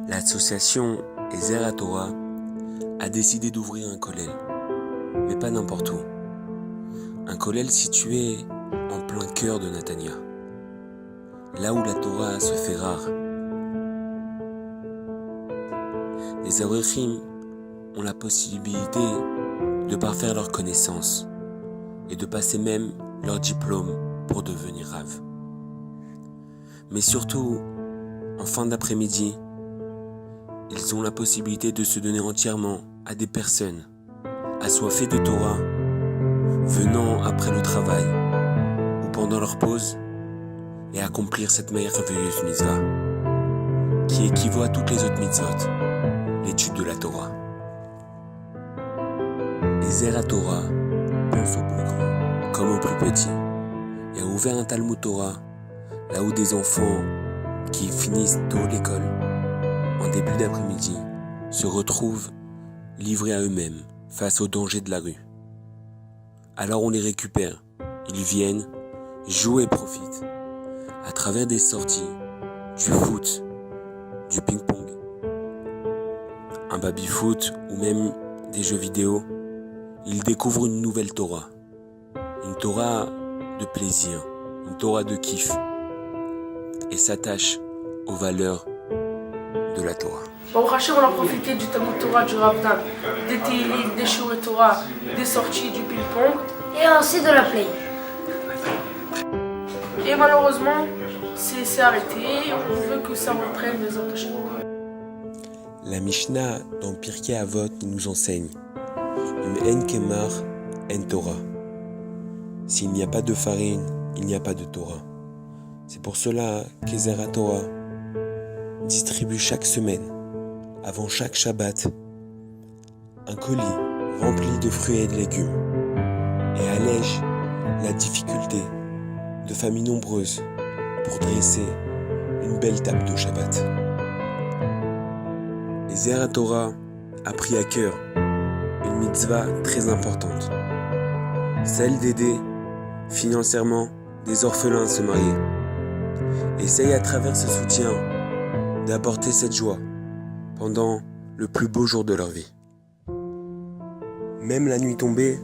L'association Ezer HaTorah a décidé d'ouvrir un kollel, mais pas n'importe où. Un kollel situé en plein cœur de Netanya, là où la Torah se fait rare. Les Avrechim ont la possibilité de parfaire leurs connaissances et de passer même leur diplôme pour devenir Rav. Mais surtout, en fin d'après-midi, ils ont la possibilité de se donner entièrement à des personnes assoiffées de Torah, venant après le travail ou pendant leur pause, et accomplir cette merveilleuse mitzvah, qui équivaut à toutes les autres mitzvot, l'étude de la Torah. Ezer HaTorah pense au plus grand comme au plus petit, et a ouvert un Talmud Torah, là où des enfants qui finissent tôt l'école, en début d'après-midi, se retrouvent livrés à eux-mêmes face aux dangers de la rue. Alors on les récupère, ils viennent, jouent et profitent, à travers des sorties, du foot, du ping-pong, un baby-foot ou même des jeux vidéo. Ils découvrent une nouvelle Torah, une Torah de plaisir, une Torah de kiff, et s'attachent aux valeurs de la Torah. Baruch Hashem, on a profité du Talmud Torah, du Rav Dan, des Tehillim, des Shiurei Torah, des sorties, du ping-pong. Et aussi de la play. Et malheureusement, c'est arrêté. On veut que ça reprenne les autres Hashem. La Mishnah dans Pirkei Avot nous enseigne Im en kemar en Torah. S'il n'y a pas de farine, il n'y a pas de Torah. C'est pour cela qu'Ezer HaTorah distribue chaque semaine, avant chaque Shabbat, un colis rempli de fruits et de légumes et allège la difficulté de familles nombreuses pour dresser une belle table de Shabbat. Ezer HaTorah a pris à cœur une mitzvah très importante, celle d'aider financièrement des orphelins à se marier. Essaye à travers ce soutien d'apporter cette joie pendant le plus beau jour de leur vie. Même la nuit tombée,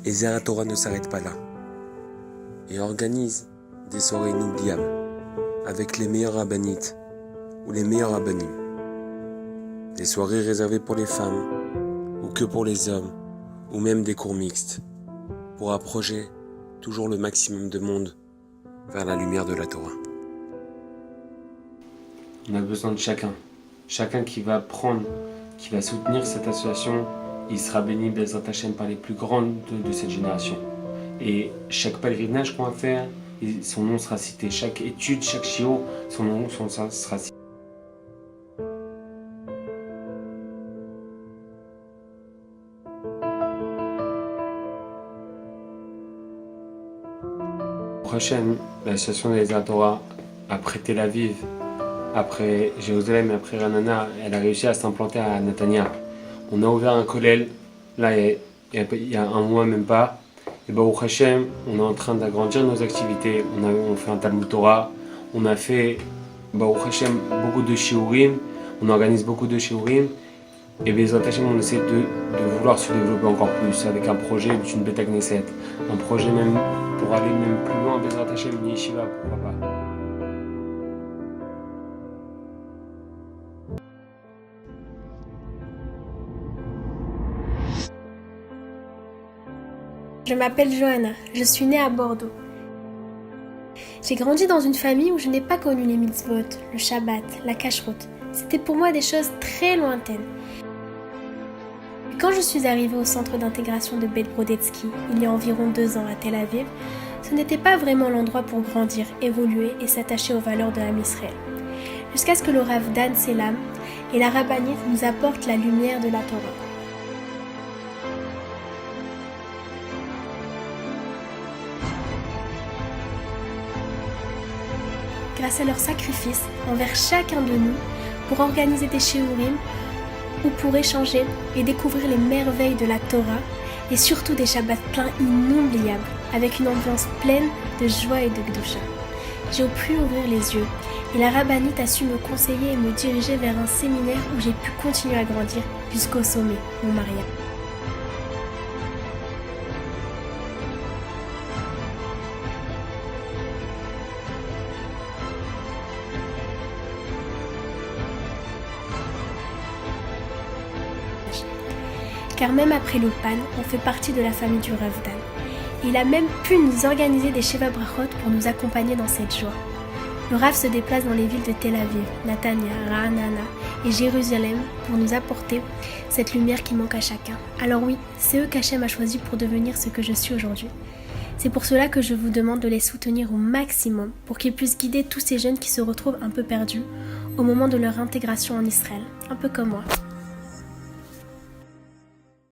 Ezer HaTorah ne s'arrête pas là et organise des soirées inoubliables avec les meilleurs rabbanites ou les meilleurs rabbanim. Des soirées réservées pour les femmes ou que pour les hommes, ou même des cours mixtes pour approcher toujours le maximum de monde vers la lumière de la Torah. On a besoin de chacun. Chacun qui va prendre, qui va soutenir cette association, il sera béni Bezrat Hashem par les plus grands de cette génération. Et chaque pèlerinage qu'on va faire, son nom sera cité. Chaque étude, chaque shiur, son nom sera cité. Prochaine, l'association des Ezer HaTorah, après Tel Aviv, après Jérusalem et après Ranana, elle a réussi à s'implanter à Netanya. On a ouvert un kollel, là il y a un mois même pas. Et Baruch Hashem, on est en train d'agrandir nos activités. On fait un Talmud Torah, on a fait Baruch Hashem beaucoup de shiurim, on organise beaucoup de shiurim. Et Bezrat Hashem, on essaie de vouloir se développer encore plus avec un projet d'une Beth Knesset, un projet même pour aller même plus loin, Bezrat Hashem, une yeshiva, pourquoi pas. Je m'appelle Johanna, je suis née à Bordeaux. J'ai grandi dans une famille où je n'ai pas connu les mitzvot, le Shabbat, la kashrut. C'était pour moi des choses très lointaines. Quand je suis arrivée au centre d'intégration de Beit Brodetsky, il y a environ 2 ans à Tel Aviv, ce n'était pas vraiment l'endroit pour grandir, évoluer et s'attacher aux valeurs de Am Israël. Jusqu'à ce que le Rav Dan Selam et la rabbinite nous apportent la lumière de la Torah. Grâce à leur sacrifice envers chacun de nous pour organiser des shiurim ou pour échanger et découvrir les merveilles de la Torah et surtout des Shabbats pleins inoubliables avec une ambiance pleine de joie et de Kedusha. j'ai pu ouvrir les yeux et la rabbinite a su me conseiller et me diriger vers un séminaire où j'ai pu continuer à grandir jusqu'au sommet, mon mariage. Car même après l'Ulpan, on fait partie de la famille du Rav Dan. Il a même pu nous organiser des Sheva Brachot pour nous accompagner dans cette joie. Le Rav se déplace dans les villes de Tel Aviv, Natania, Ra'anana et Jérusalem pour nous apporter cette lumière qui manque à chacun. Alors oui, c'est eux qu'Hachem a choisi pour devenir ce que je suis aujourd'hui. C'est pour cela que je vous demande de les soutenir au maximum pour qu'ils puissent guider tous ces jeunes qui se retrouvent un peu perdus au moment de leur intégration en Israël, un peu comme moi.